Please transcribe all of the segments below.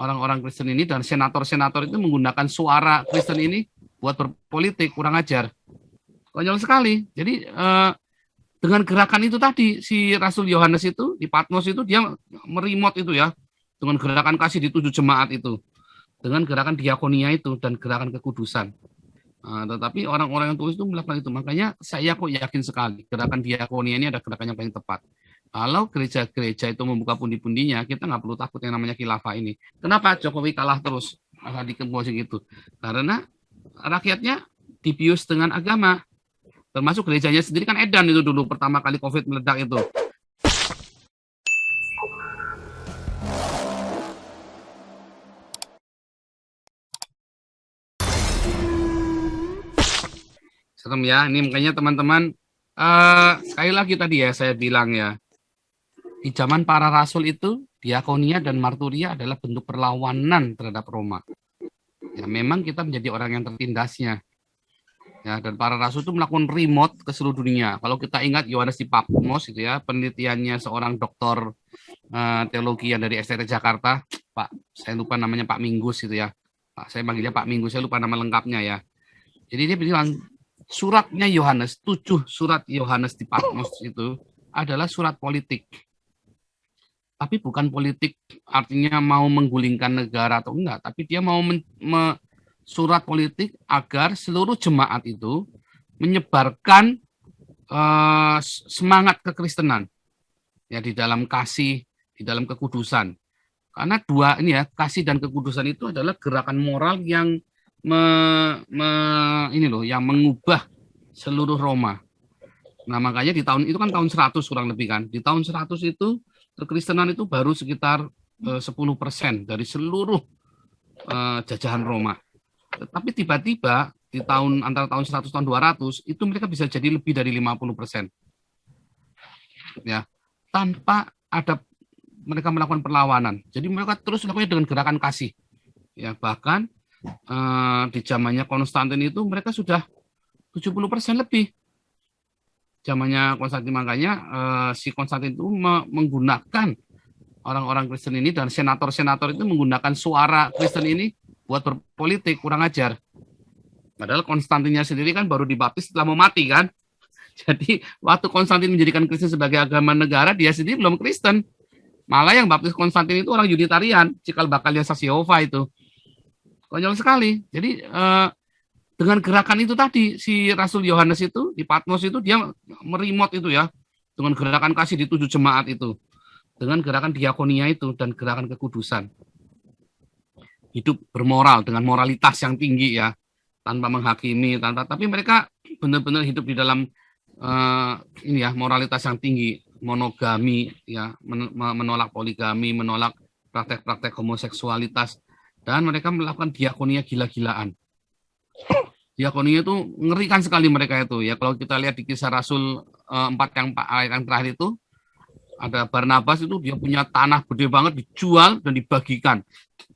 orang-orang Kristen ini dan senator-senator itu menggunakan suara Kristen ini buat berpolitik, kurang ajar. Konyol sekali. Jadi dengan gerakan itu tadi, si Rasul Yohanes itu di Patmos itu dia merimot itu ya, dengan gerakan kasih di 7 jemaat itu, dengan gerakan diakonia itu dan gerakan kekudusan. Tetapi orang-orang yang tulis itu melakukan itu. Makanya saya kok yakin sekali gerakan diakonia ini ada gerakan yang paling tepat. Kalau gereja-gereja itu membuka pundi-pundinya, kita nggak perlu takut yang namanya khilafah ini. Kenapa Jokowi kalah terus? Di kembosi gitu. Karena rakyatnya dibius dengan agama. Termasuk gerejanya sendiri kan edan itu dulu pertama kali COVID meledak itu. Serem ya, ini makanya teman-teman, sekali lagi tadi ya saya bilang ya, di zaman para rasul itu, diakonia dan marturia adalah bentuk perlawanan terhadap Roma. Ya, memang kita menjadi orang yang tertindasnya. Ya, dan para rasul itu melakukan remote ke seluruh dunia. Kalau kita ingat Yohanes di Patmos itu ya, penelitiannya seorang doktor teologi yang dari STT Jakarta, Pak, saya lupa namanya Pak Minggus itu ya. Pak, saya panggilnya Pak Minggus, saya lupa nama lengkapnya ya. Jadi dia bilang suratnya Yohanes, 7 surat Yohanes di Patmos itu adalah surat politik. Tapi bukan politik artinya mau menggulingkan negara atau enggak, tapi dia mau surat politik agar seluruh jemaat itu menyebarkan semangat kekristenan ya di dalam kasih, di dalam kekudusan. Karena dua ini ya, kasih dan kekudusan itu adalah gerakan moral yang ini loh, yang mengubah seluruh Roma. Nah, makanya di tahun itu kan tahun 100 kurang lebih kan. Di tahun 100 itu kekristenan itu baru sekitar 10% dari seluruh jajahan Roma. Tapi tiba-tiba di tahun antara tahun 100 tahun 200 itu mereka bisa jadi lebih dari 50%. Ya. Tanpa ada mereka melakukan perlawanan. Jadi mereka terus melakukannya dengan gerakan kasih. Ya, bahkan di zamannya Konstantin itu mereka sudah 70% lebih. Zamannya Konstantin, makanya si Konstantin itu menggunakan orang-orang Kristen ini dan senator-senator itu menggunakan suara Kristen ini buat berpolitik, kurang ajar. Padahal Konstantinnya sendiri kan baru dibaptis setelah mau mati kan. Jadi waktu Konstantin menjadikan Kristen sebagai agama negara, dia sendiri belum Kristen. Malah yang baptis Konstantin itu orang Yunitarian, cikal bakalnya saksi Yehova itu. Konyol sekali. Jadi dengan gerakan itu tadi, si Rasul Yohanes itu di Patmos itu dia merimot itu ya, dengan gerakan kasih di 7 jemaat itu, dengan gerakan diakonia itu dan gerakan kekudusan. Hidup bermoral dengan moralitas yang tinggi ya, tanpa menghakimi, tapi mereka benar-benar hidup di dalam ini ya, moralitas yang tinggi, monogami ya, menolak poligami, menolak praktek-praktek homoseksualitas, dan mereka melakukan diakonia gila-gilaan. Diakonia itu ngerikan sekali mereka itu ya. Kalau kita lihat di Kisah Rasul 4 yang terakhir itu, ada Barnabas itu dia punya tanah gede banget dijual dan dibagikan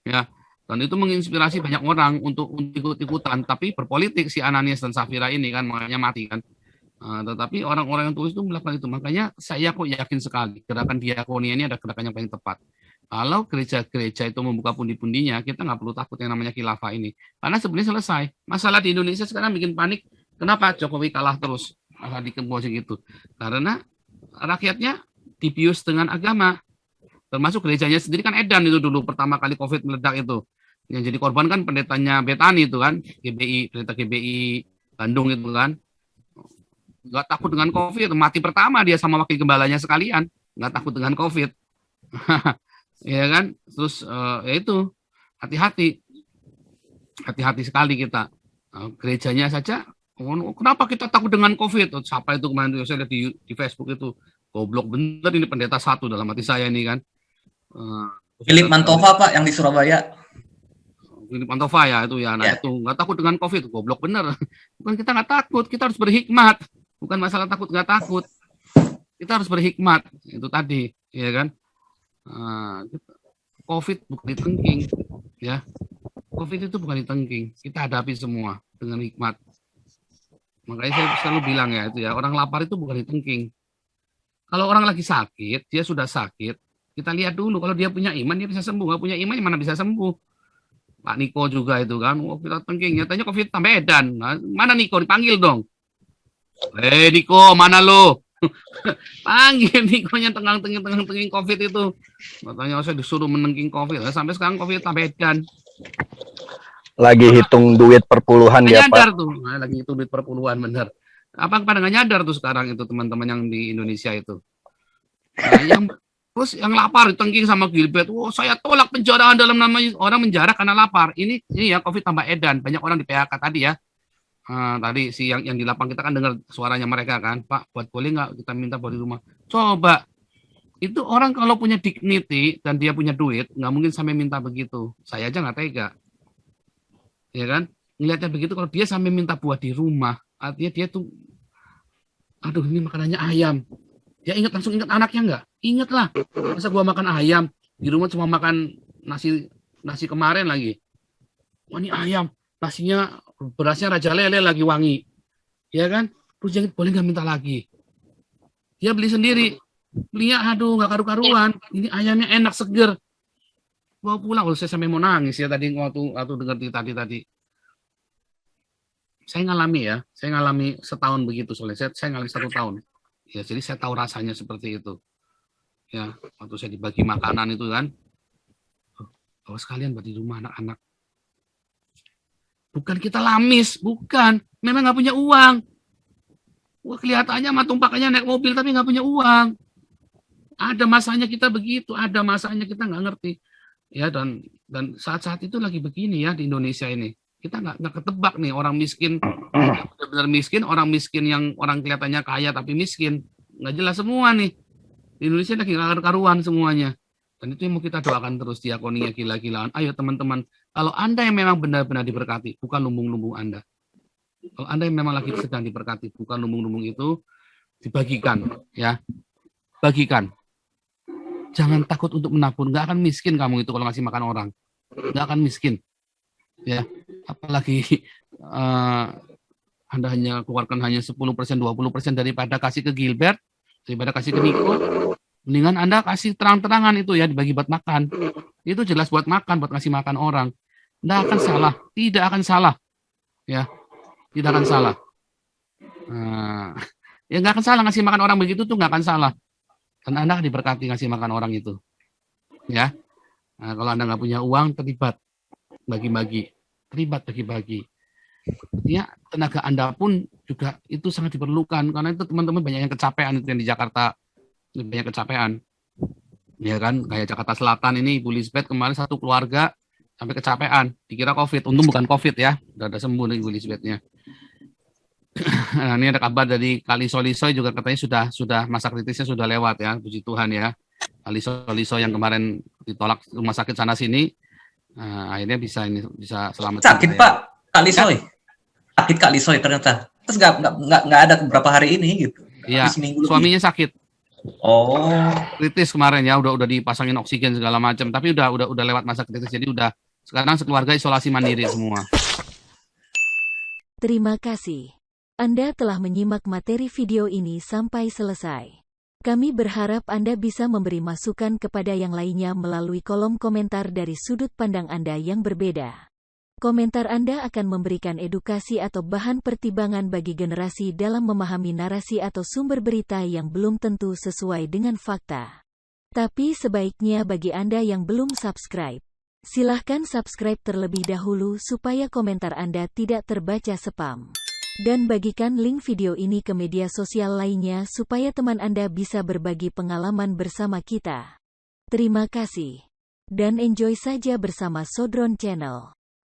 ya, dan itu menginspirasi banyak orang untuk ikut-ikutan, tapi berpolitik si Ananias dan Safira ini kan, makanya mati kan. Tetapi orang-orang yang tulis itu melakukan itu. Makanya saya kok yakin sekali gerakan diakonia ini ada gerakan yang paling tepat. Kalau gereja-gereja itu membuka pundi-pundinya, kita nggak perlu takut yang namanya khilafah ini. Karena sebenarnya selesai. Masalah di Indonesia sekarang bikin panik. Kenapa Jokowi kalah terus? Di kembosi gitu. Karena rakyatnya dibius dengan agama. Termasuk gerejanya sendiri kan edan itu dulu pertama kali COVID meledak itu. Yang jadi korban kan pendetanya Betani itu kan, GBI, pendeta GBI Bandung itu kan. Nggak takut dengan COVID, mati pertama dia sama wakil gembalanya sekalian. Nggak takut dengan COVID. Ya kan, terus ya itu, hati-hati sekali kita. Gerejanya saja, kenapa kita takut dengan COVID? Siapa itu kemarin saya lihat di Facebook itu, goblok bener ini pendeta satu dalam hati saya ini kan. Philip Mantova Pak yang di Surabaya. Philip Mantova ya itu ya, nah itu nggak takut dengan COVID, goblok bener. Bukan kita nggak takut, kita harus berhikmat. Bukan masalah takut nggak takut, kita harus berhikmat itu tadi, ya kan. COVID bukan ditengking, ya. COVID itu bukan ditengking, kita hadapi semua dengan hikmat. Makanya saya selalu bilang ya itu ya, orang lapar itu bukan ditengking. Kalau orang lagi sakit, dia sudah sakit, Kita lihat dulu, kalau dia punya iman, dia bisa sembuh. Nggak punya iman, mana bisa sembuh. Pak Niko juga itu kan, kita tengking, nyatanya COVID tambah edan. Nah, mana Niko, dipanggil dong. Niko, mana lo? Panggil Nikonya tengking COVID itu. Katanya saya disuruh menengking COVID. Sampai sekarang COVID tambah edan. Lagi hitung duit per puluhan dia, nyadar Pak. tuh, lagi hitung duit per puluhan, bener. Apa pada nggak nyadar tuh sekarang itu teman-teman yang di Indonesia itu. Nah, terus yang lapar ditengking sama Gilbert. Saya tolak penjaraan dalam namanya orang menjara karena lapar. Ini ya COVID tambah edan. Banyak orang di PHK tadi ya. Tadi si yang di lapang kita kan dengar suaranya mereka kan, Pak, boleh nggak kita minta buat di rumah? Coba. Itu orang kalau punya dignity dan dia punya duit, nggak mungkin sampai minta begitu. Saya aja nggak tega. Ya kan? Ngelihatnya begitu, kalau dia sampai minta buat di rumah, artinya dia tuh, aduh ini makanannya ayam. Dia langsung ingat anaknya nggak? Ingat lah. Masa gua makan ayam, di rumah cuma makan nasi kemarin lagi. Wah ini ayam, nasinya, berasnya Raja Lele lagi wangi. Ya kan? Terus jangan boleh nggak minta lagi. Dia beli sendiri. Belinya aduh nggak karu-karuan. Ini ayamnya enak, seger. Bawa pulang, saya sampai mau nangis ya tadi waktu dengar tadi. Saya ngalami setahun begitu soalnya. Saya ngalami 1 tahun. Ya, jadi saya tahu rasanya seperti itu. Ya, waktu saya dibagi makanan itu kan. Bawa sekalian buat di rumah anak-anak. Bukan kita lamis, bukan. Memang nggak punya uang. Wah, kelihatannya mah tumpakannya naik mobil tapi nggak punya uang. Ada masanya kita begitu, ada masanya kita nggak ngerti. Ya, dan saat-saat itu lagi begini ya di Indonesia ini. Kita nggak ketebak nih orang miskin, benar-benar miskin, orang miskin yang orang kelihatannya kaya tapi miskin. Nggak jelas semua nih. Di Indonesia lagi karuan semuanya. Dan itu yang mau kita doakan terus, diakoninya gila-gilaan. Ayo teman-teman, kalau Anda yang memang benar-benar diberkati, bukan lumbung-lumbung Anda. Kalau Anda yang memang lagi sedang diberkati, bukan lumbung-lumbung itu, dibagikan. Ya, bagikan. Jangan takut untuk menabur. Nggak akan miskin kamu itu kalau ngasih makan orang. Nggak akan miskin. Ya, apalagi Anda hanya keluarkan hanya 10%, 20% daripada kasih ke Gilbert, daripada kasih ke Niko. Mendingan Anda kasih terang-terangan itu ya, dibagi buat makan. Itu jelas buat makan, buat ngasih makan orang. Nggak akan salah. Tidak akan salah. Ya, tidak akan salah. Ya nggak akan salah ngasih makan orang begitu tuh nggak akan salah. Karena Anda diberkati ngasih makan orang itu. Ya. Nah, kalau Anda nggak punya uang, terlibat bagi-bagi. Terlibat bagi-bagi. Ya, tenaga Anda pun juga itu sangat diperlukan. Karena itu teman-teman banyak yang kecapean itu yang di Jakarta. Banyak kecapean. Ya kan, kayak Jakarta Selatan ini, Ibu Lisbeth kemarin satu keluarga sampai kecapean. Dikira COVID. Untung bukan COVID ya. Udah sembuh nih Ibu Lisbethnya. Nah, ini ada kabar dari Kali Solisoy juga katanya sudah masa kritisnya sudah lewat ya, puji Tuhan ya. Kali Solisoy yang kemarin ditolak rumah sakit sana sini, akhirnya bisa selamat. Sakit Pak, Kali Soy. Sakit Kali Soy ternyata. Terus nggak ada beberapa hari ini gitu. Iya. Suaminya sakit. Oh. Kritis kemarin ya, udah dipasangin oksigen segala macam, tapi udah lewat masa kritis, jadi sekarang sekeluarga isolasi mandiri semua. Terima kasih. Anda telah menyimak materi video ini sampai selesai. Kami berharap Anda bisa memberi masukan kepada yang lainnya melalui kolom komentar dari sudut pandang Anda yang berbeda. Komentar Anda akan memberikan edukasi atau bahan pertimbangan bagi generasi dalam memahami narasi atau sumber berita yang belum tentu sesuai dengan fakta. Tapi sebaiknya bagi Anda yang belum subscribe, silahkan subscribe terlebih dahulu supaya komentar Anda tidak terbaca spam. Dan bagikan link video ini ke media sosial lainnya supaya teman Anda bisa berbagi pengalaman bersama kita. Terima kasih. Dan enjoy saja bersama Sodron Channel.